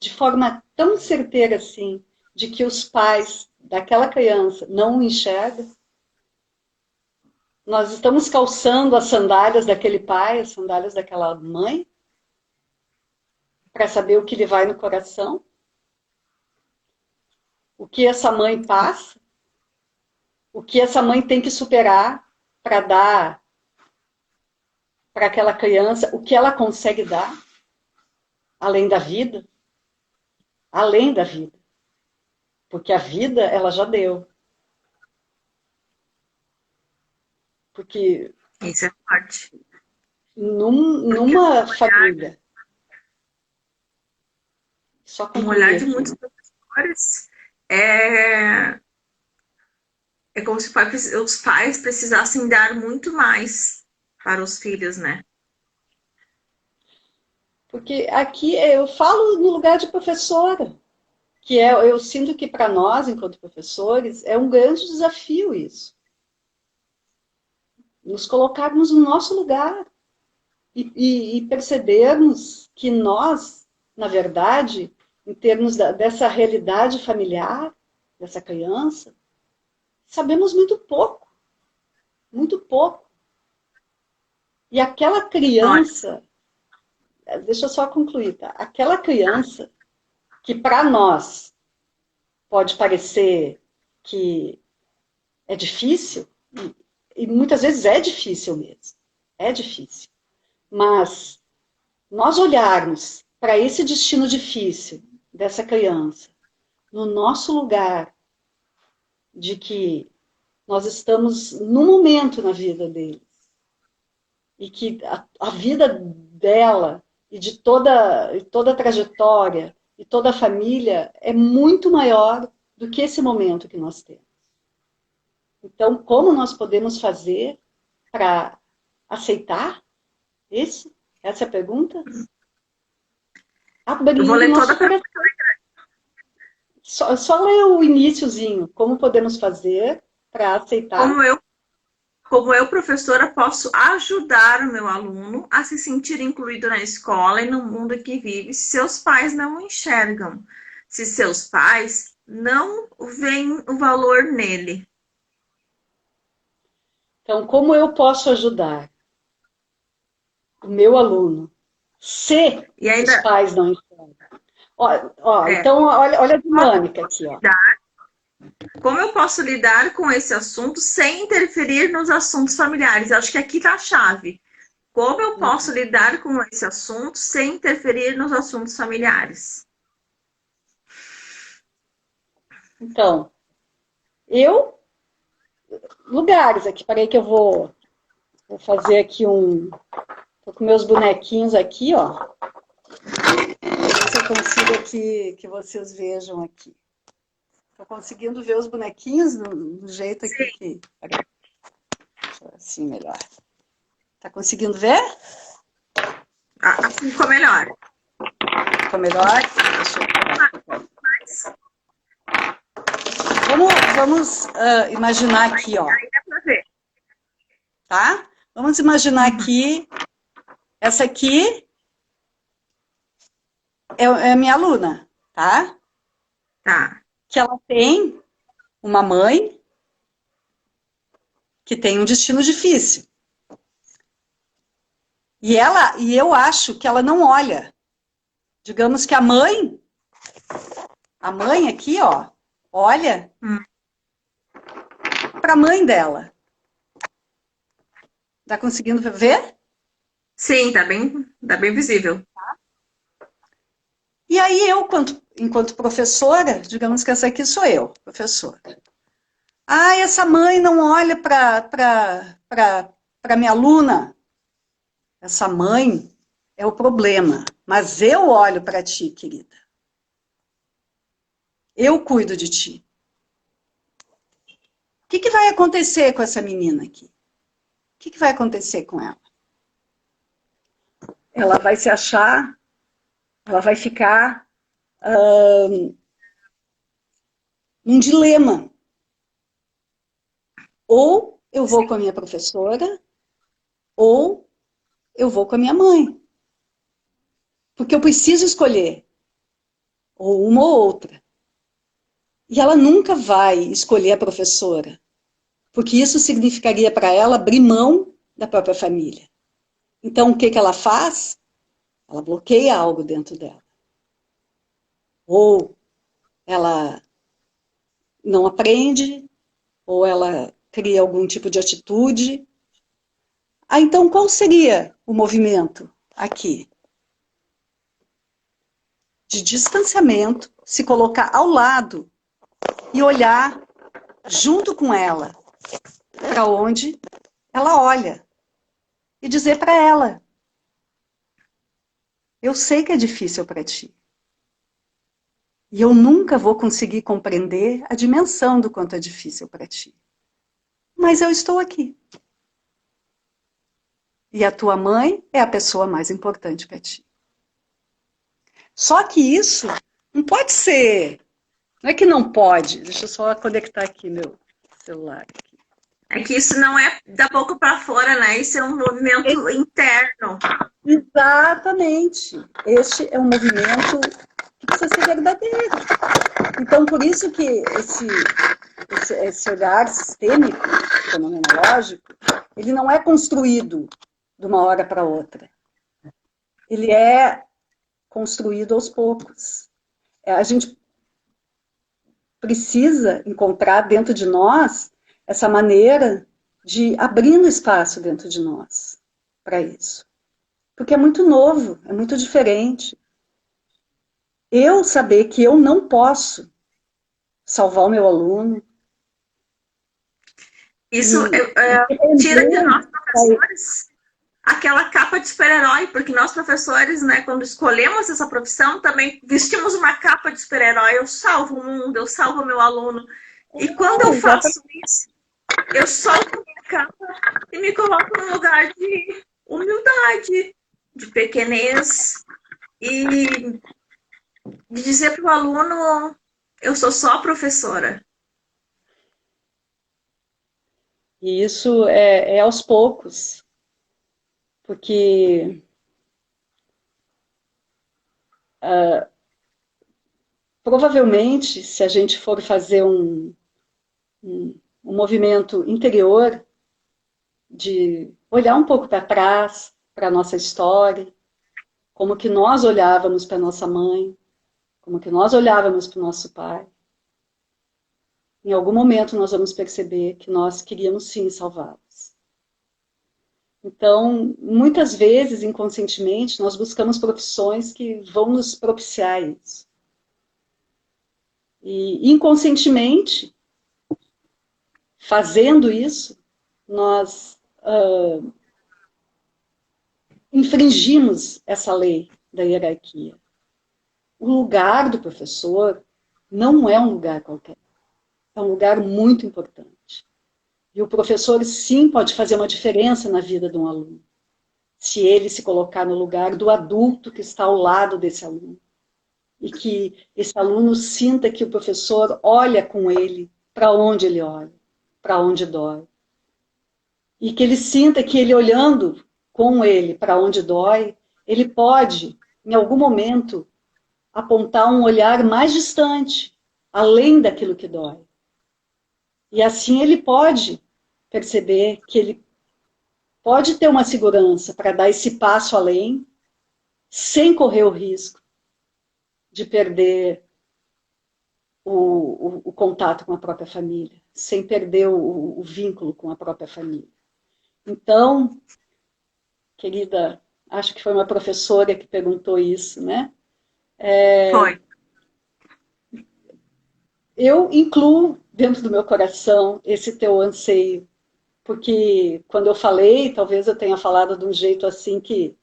de forma tão certeira assim, de que os pais daquela criança não o enxergam? Nós estamos calçando as sandálias daquele pai, as sandálias daquela mãe, para saber o que lhe vai no coração? O que essa mãe passa? O que essa mãe tem que superar para dar para aquela criança? O que ela consegue dar? Além da vida? Além da vida. Porque a vida ela já deu. Porque Isso é forte. numa família. Só Um olhar de concluir aqui. muitos professores é como se os pais precisassem dar muito mais para os filhos, né? Porque aqui eu falo no lugar de professora, que eu sinto que para nós, enquanto professores, é um grande desafio isso. Nos colocarmos no nosso lugar e percebermos que nós, na verdade, em termos dessa realidade familiar, dessa criança, sabemos muito pouco. Muito pouco. E aquela criança, deixa eu só concluir, tá? Aquela criança que para nós pode parecer que é difícil, e muitas vezes é difícil mesmo, é difícil. Mas nós olharmos para esse destino difícil dessa criança, no nosso lugar de que nós estamos num momento na vida deles, e que a vida dela e de toda a trajetória e toda a família é muito maior do que esse momento que nós temos. Então, como nós podemos fazer para aceitar isso? Essa é a pergunta? Eu vou ler toda a pergunta. Só ler o iniciozinho. Como podemos fazer para aceitar? como eu, professora, posso ajudar o meu aluno a se sentir incluído na escola e no mundo que vive se seus pais não o enxergam, se seus pais não veem o valor nele. Então, como eu posso ajudar o meu aluno se E os ainda pais não enxergam? é, Então, olha a dinâmica aqui, ó. como eu posso lidar com esse assunto sem interferir nos assuntos familiares? Acho que aqui está a chave. Como eu posso lidar com esse assunto sem interferir nos assuntos familiares? Então, lugares aqui, peraí que eu vou fazer aqui tô com meus bonequinhos aqui, ó. Ver se eu consigo aqui, que vocês vejam aqui. Tô conseguindo ver os bonequinhos do jeito aqui que... Peraí. Assim, melhor. Tá conseguindo ver? Assim ficou melhor. Ficou melhor? Deixa eu... Vamos imaginar aqui, ó. Aí dá pra ver. Tá? Vamos imaginar aqui, essa aqui é a minha aluna, tá? Tá. Que ela tem uma mãe que tem um destino difícil. E eu acho que ela não olha. Digamos que a mãe aqui, ó, olha para a mãe dela. Tá conseguindo ver? Sim, tá bem visível. E aí eu, enquanto professora, digamos que essa aqui sou eu, professora. Ah, essa mãe não olha para minha aluna. Essa mãe é o problema, mas eu olho para ti, querida. Eu cuido de ti. O que vai acontecer com essa menina aqui? O que vai acontecer com ela? Ela vai se achar, ela vai ficar num dilema. Ou eu vou com a minha professora, ou eu vou com a minha mãe. Porque eu preciso escolher. Ou uma ou outra. E ela nunca vai escolher a professora. Porque isso significaria para ela abrir mão da própria família. Então, o que ela faz? Ela bloqueia algo dentro dela. Ou ela não aprende, ou ela cria algum tipo de atitude. Ah, então qual seria o movimento aqui? De distanciamento, se colocar ao lado e olhar junto com ela para onde ela olha e dizer para ela: eu sei que é difícil para ti. E eu nunca vou conseguir compreender a dimensão do quanto é difícil para ti. Mas eu estou aqui. E a tua mãe é a pessoa mais importante para ti. Só que isso não pode ser... Não é que não pode. Deixa eu só conectar aqui meu celular. Aqui. É que isso não é da boca para fora, né? Isso é um movimento interno. Exatamente. Este é um movimento que precisa ser verdadeiro. Então, por isso que esse olhar sistêmico, fenomenológico, ele não é construído de uma hora para outra. Ele é construído aos poucos. A gente precisa encontrar dentro de nós essa maneira de abrindo espaço dentro de nós para isso. Porque é muito novo, é muito diferente. Eu saber que eu não posso salvar o meu aluno. Isso tira de nós, professores, aquela capa de super-herói, porque nós, professores, né, quando escolhemos essa profissão, também vestimos uma capa de super-herói. Eu salvo o mundo, eu salvo o meu aluno. E quando eu faço isso, eu solto a minha capa e me coloco num lugar de humildade, de pequenez, e de dizer para o aluno: eu sou só professora. E isso é aos poucos, porque provavelmente, se a gente for fazer um movimento interior, de olhar um pouco para trás, para a nossa história, como que nós olhávamos para nossa mãe, como que nós olhávamos para o nosso pai. Em algum momento nós vamos perceber que nós queríamos sim salvá-los. Então, muitas vezes, inconscientemente, nós buscamos profissões que vão nos propiciar isso. E inconscientemente, fazendo isso, nós infringimos essa lei da hierarquia. O lugar do professor não é um lugar qualquer. É um lugar muito importante. E o professor, sim, pode fazer uma diferença na vida de um aluno. Se ele se colocar no lugar do adulto que está ao lado desse aluno. E que esse aluno sinta que o professor olha com ele para onde ele olha, para onde dói. E que ele sinta que ele olhando com ele para onde dói, ele pode, em algum momento, apontar um olhar mais distante, além daquilo que dói. E assim ele pode perceber que ele pode ter uma segurança para dar esse passo além, sem correr o risco de perder o contato com a própria família, sem perder o vínculo com a própria família. Então, querida, acho que foi uma professora que perguntou isso, né? Foi. Eu incluo dentro do meu coração esse teu anseio, porque quando eu falei, talvez eu tenha falado de um jeito assim que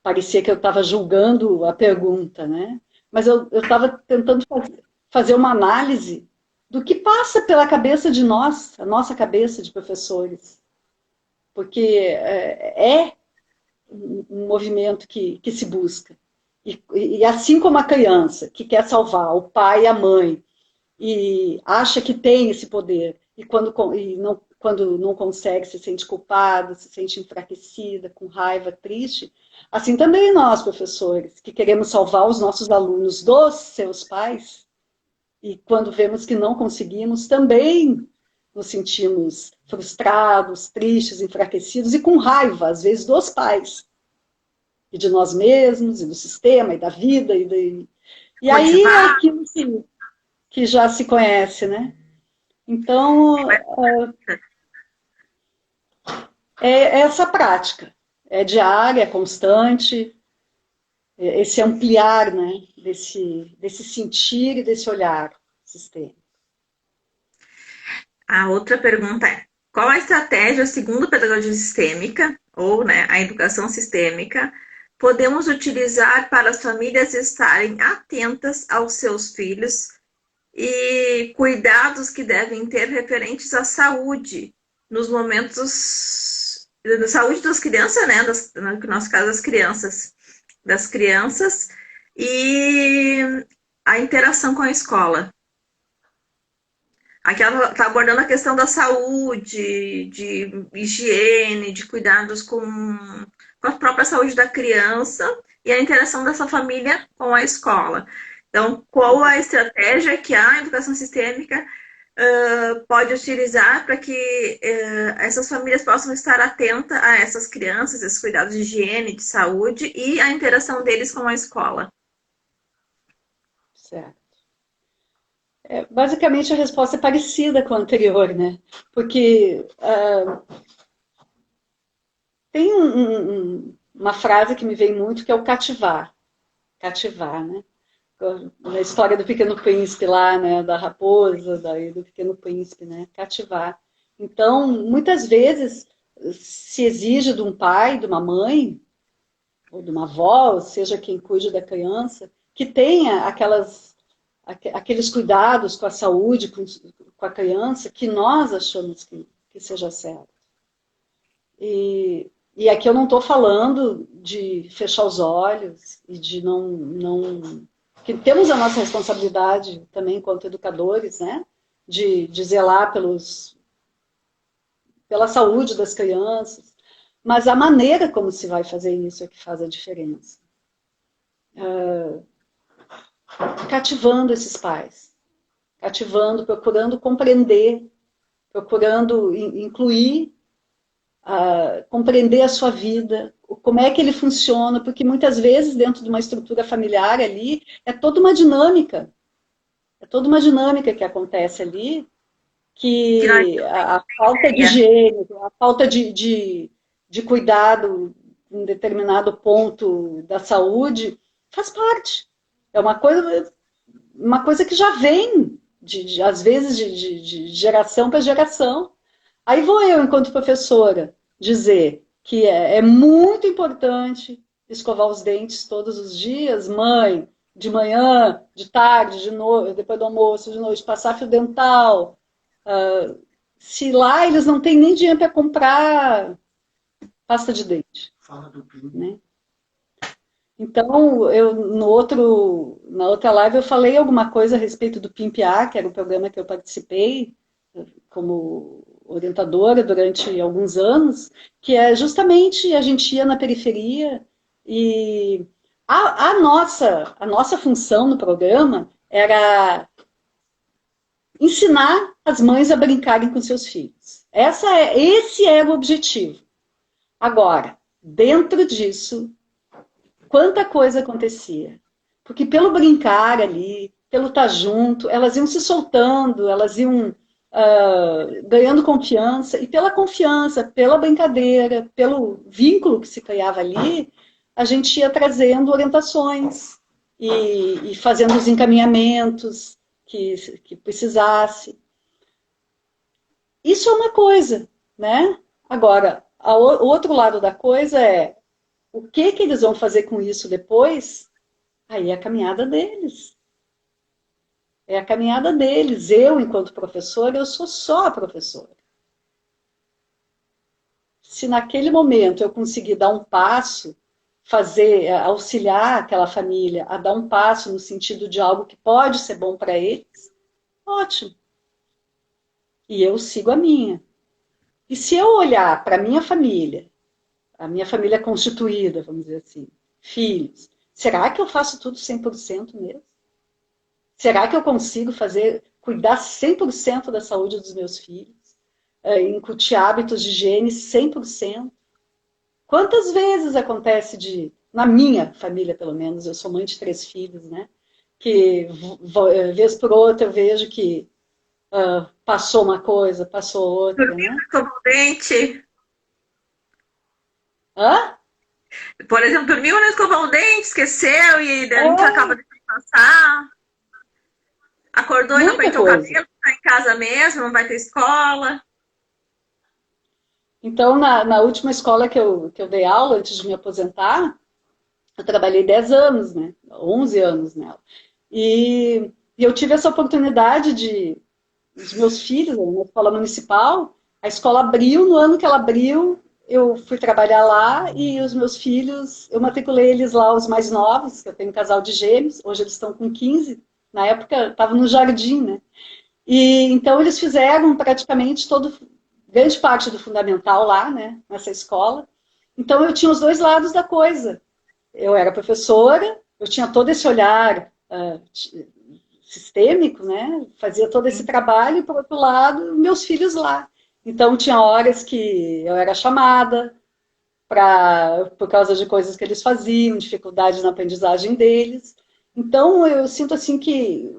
parecia que eu estava julgando a pergunta, né? Mas eu estava tentando fazer uma análise do que passa pela cabeça de nós, a nossa cabeça de professores. Porque é um movimento que se busca. E assim como a criança que quer salvar o pai e a mãe, e acha que tem esse poder, e quando não consegue, se sente culpada, se sente enfraquecida, com raiva, triste, assim também nós, professores, que queremos salvar os nossos alunos dos seus pais, e quando vemos que não conseguimos, também nos sentimos frustrados, tristes, enfraquecidos e com raiva, às vezes, dos pais, e de nós mesmos, e do sistema, e da vida, e aí é aquilo que já se conhece, né? Então, é essa prática. É diária, é constante, esse ampliar, né? Desse sentir e desse olhar sistêmico. A outra pergunta é: qual a estratégia, segundo a pedagogia sistêmica, ou né, a educação sistêmica, podemos utilizar para as famílias estarem atentas aos seus filhos e cuidados que devem ter referentes à saúde nos momentos da saúde das crianças, né? No nosso caso, das crianças e a interação com a escola. Aqui ela está abordando a questão da saúde, de higiene, de cuidados com a própria saúde da criança e a interação dessa família com a escola. Então, qual a estratégia que a educação sistêmica pode utilizar para que essas famílias possam estar atentas a essas crianças, esses cuidados de higiene, de saúde e a interação deles com a escola? Certo. Basicamente, a resposta é parecida com a anterior, né? Porque tem uma frase que me vem muito, que é o cativar. Cativar, né? Na história do Pequeno Príncipe lá, né? Da raposa, do Pequeno Príncipe, né? Cativar. Então, muitas vezes, se exige de um pai, de uma mãe, ou de uma avó, ou seja, quem cuide da criança, que tenha aqueles cuidados com a saúde, com a criança, que nós achamos que seja certo. E aqui eu não estou falando de fechar os olhos e de não... que temos a nossa responsabilidade também enquanto educadores, né? De zelar pela saúde das crianças, mas a maneira como se vai fazer isso é que faz a diferença. Cativando esses pais, cativando, procurando compreender, procurando incluir, compreender a sua vida, como é que ele funciona, porque muitas vezes dentro de uma estrutura familiar ali, é toda uma dinâmica que acontece ali, que a falta de higiene, a falta de cuidado em um determinado ponto da saúde, faz parte. É uma coisa que já vem, às vezes, de geração para geração. Aí vou eu, enquanto professora, dizer que é muito importante escovar os dentes todos os dias, mãe, de manhã, de tarde, de noite, depois do almoço, de noite, passar fio dental. Se lá eles não têm nem dinheiro para comprar pasta de dente. Fala do PIN. Né? Então, na outra live eu falei alguma coisa a respeito do PIMPA, que era o programa que eu participei como orientadora durante alguns anos, que é justamente a gente ia na periferia e a nossa função no programa era ensinar as mães a brincarem com seus filhos. Esse era o objetivo. Agora, dentro disso, quanta coisa acontecia. Porque pelo brincar ali, pelo estar junto, elas iam se soltando, elas iam ganhando confiança, e pela confiança, pela brincadeira, pelo vínculo que se criava ali, a gente ia trazendo orientações e fazendo os encaminhamentos que precisasse. Isso é uma coisa, né? Agora, o outro lado da coisa é o que eles vão fazer com isso depois? Aí é a caminhada deles. É a caminhada deles. Eu, enquanto professora, eu sou só a professora. Se naquele momento eu conseguir dar um passo, auxiliar aquela família a dar um passo no sentido de algo que pode ser bom para eles, ótimo. E eu sigo a minha. E se eu olhar para a minha família constituída, vamos dizer assim, filhos, será que eu faço tudo 100% mesmo? Será que eu consigo cuidar 100% da saúde dos meus filhos? Incutir hábitos de higiene 100%? Quantas vezes acontece na minha família, pelo menos, eu sou mãe de 3 filhos, né? Que, vez por outra, eu vejo que passou uma coisa, passou outra, né? Escovou o dente. Hã? Por exemplo, dormiu, não escovou o dente, esqueceu e a gente acaba de passar. Acordou e não penteou o cabelo, tá em casa mesmo, não vai ter escola. Então, na última escola que eu dei aula, antes de me aposentar, eu trabalhei 10 anos, né? 11 anos nela. E eu tive essa oportunidade dos meus filhos, na escola municipal, a escola abriu, no ano que ela abriu, eu fui trabalhar lá e os meus filhos, eu matriculei eles lá, os mais novos, que eu tenho um casal de gêmeos, hoje eles estão com 15, na época estava no jardim, né? E então eles fizeram praticamente grande parte do fundamental lá, né, nessa escola. Então eu tinha os dois lados da coisa. Eu era professora, eu tinha todo esse olhar sistêmico, né, fazia todo esse trabalho, e por outro lado, meus filhos lá. Então tinha horas que eu era chamada por causa de coisas que eles faziam, dificuldades na aprendizagem deles. Então eu sinto assim que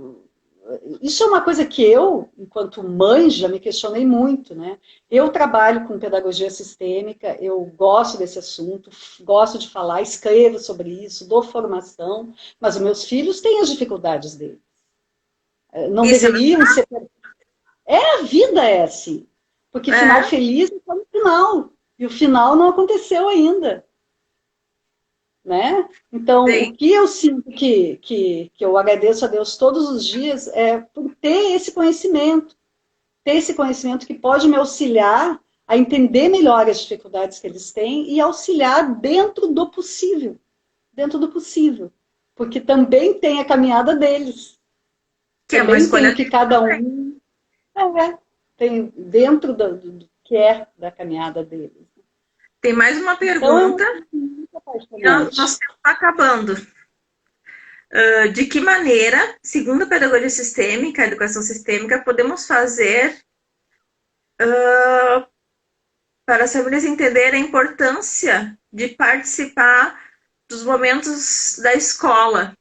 isso é uma coisa que eu, enquanto mãe, já me questionei muito, né? Eu trabalho com pedagogia sistêmica, eu gosto desse assunto, gosto de falar, escrevo sobre isso, dou formação, mas os meus filhos têm as dificuldades deles. Não deveriam ser... A vida é assim. Porque final feliz é só no final. E o final não aconteceu ainda. Né? Então, Sim. O que eu sinto que eu agradeço a Deus todos os dias é por ter esse conhecimento que pode me auxiliar a entender melhor as dificuldades que eles têm e auxiliar dentro do possível, porque também tem a caminhada deles, Que é uma escolha tem que cada um tem dentro que é da caminhada deles. Tem mais uma Então, pergunta. Nós estamos acabando. De que maneira, segundo a pedagogia sistêmica, a educação sistêmica, podemos fazer para as famílias entenderem a importância de participar dos momentos da escola?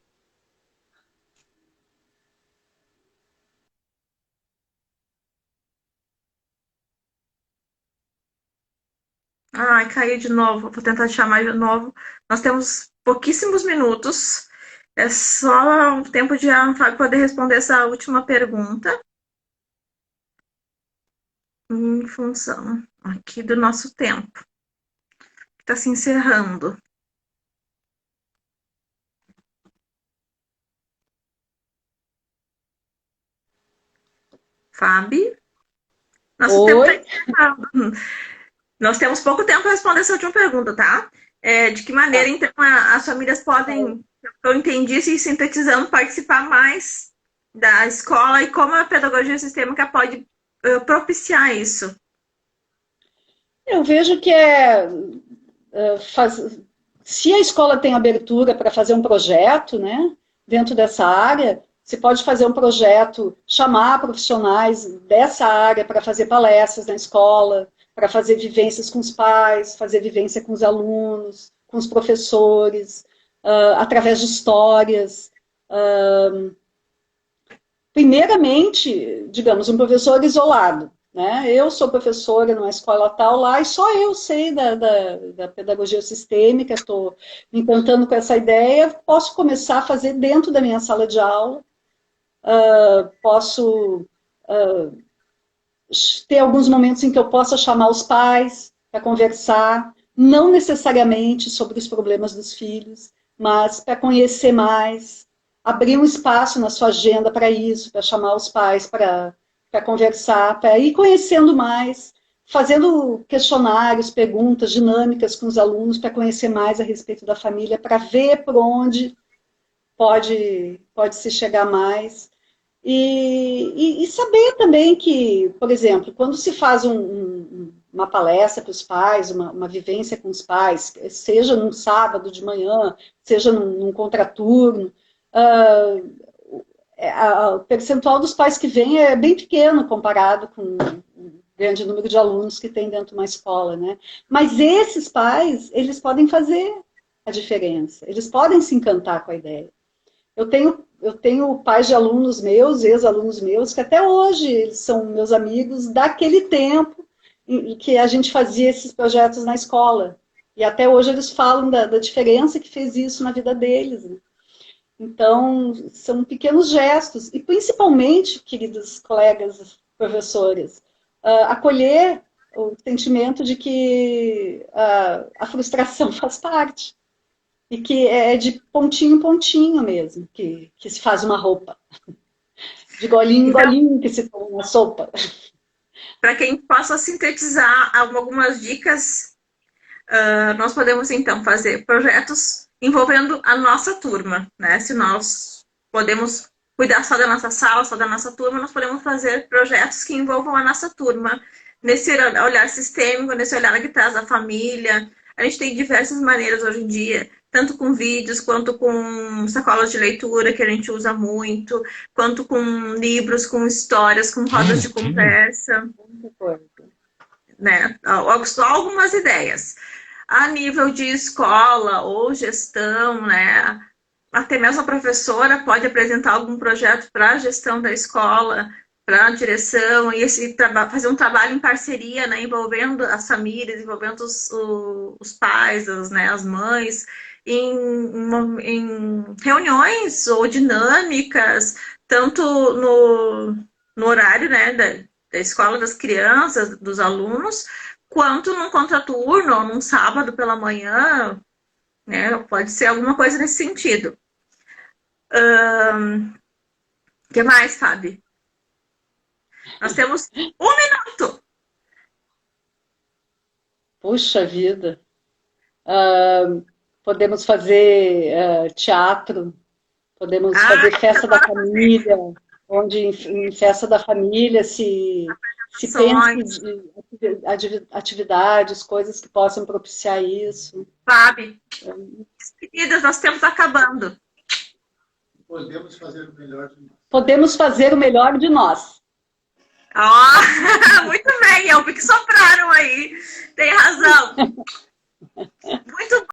Ai, caiu de novo. Vou tentar chamar de novo. Nós temos pouquíssimos minutos. É só o tempo de a Fábio poder responder essa última pergunta. Em função aqui do nosso tempo. Está se encerrando. Fábio? Nosso tempo está encerrando. Nós temos pouco tempo para responder essa última pergunta, tá? De que maneira, então, as famílias podem, eu entendi, se sintetizando, participar mais da escola e como a pedagogia sistêmica pode propiciar isso? Eu vejo que se a escola tem abertura para fazer um projeto, né, dentro dessa área, você pode fazer um projeto, chamar profissionais dessa área para fazer palestras na escola, para fazer vivências com os pais, fazer vivência com os alunos, com os professores, através de histórias. Primeiramente, digamos, um professor isolado, né? Eu sou professora numa escola tal lá e só eu sei da pedagogia sistêmica, estou me encantando com essa ideia, posso começar a fazer dentro da minha sala de aula, posso ter alguns momentos em que eu possa chamar os pais para conversar, não necessariamente sobre os problemas dos filhos, mas para conhecer mais, abrir um espaço na sua agenda para isso, para chamar os pais para conversar, para ir conhecendo mais, fazendo questionários, perguntas, dinâmicas com os alunos, para conhecer mais a respeito da família, para ver por onde pode se chegar mais. E saber também que, por exemplo, quando se faz uma palestra para os pais, uma vivência com os pais, seja num sábado de manhã, seja num contraturno, o percentual dos pais que vem é bem pequeno comparado com o grande número de alunos que tem dentro de uma escola, né? Mas esses pais, eles podem fazer a diferença, eles podem se encantar com a ideia. Eu tenho pais de alunos meus, ex-alunos meus, que até hoje eles são meus amigos daquele tempo em que a gente fazia esses projetos na escola. E até hoje eles falam da diferença que fez isso na vida deles, né? Então, são pequenos gestos. E principalmente, queridos colegas professores, acolher o sentimento de que a frustração faz parte. E que é de pontinho em pontinho mesmo, que se faz uma roupa. De golinho em golinho que se toma uma sopa. Para quem possa sintetizar algumas dicas, nós podemos, então, fazer projetos envolvendo a nossa turma, né? Se nós podemos cuidar só da nossa sala, só da nossa turma, nós podemos fazer projetos que envolvam a nossa turma, nesse olhar sistêmico, nesse olhar que traz a família. A gente tem diversas maneiras hoje em dia, tanto com vídeos, quanto com sacolas de leitura, que a gente usa muito, quanto com livros, com histórias, com rodas de conversa. Né? Só algumas ideias. A nível de escola ou gestão, né? Até mesmo a professora pode apresentar algum projeto para a gestão da escola, para a direção, e fazer um trabalho em parceria, né? Envolvendo as famílias, envolvendo os pais, as mães, em reuniões ou dinâmicas, tanto no horário, né, da escola das crianças, dos alunos, quanto num contraturno ou num sábado pela manhã, né? Pode ser alguma coisa nesse sentido. O que mais, Fábio? Nós temos 1 minuto. Puxa vida. Podemos fazer teatro, podemos fazer festa da família, onde em festa da família se se pense de atividades, coisas que possam propiciar isso. Fábio, queridas, nosso tempo está acabando. Podemos fazer o melhor de nós. Podemos fazer o melhor de nós. Oh, muito bem, Elbe, que sopraram aí. Tem razão. Muito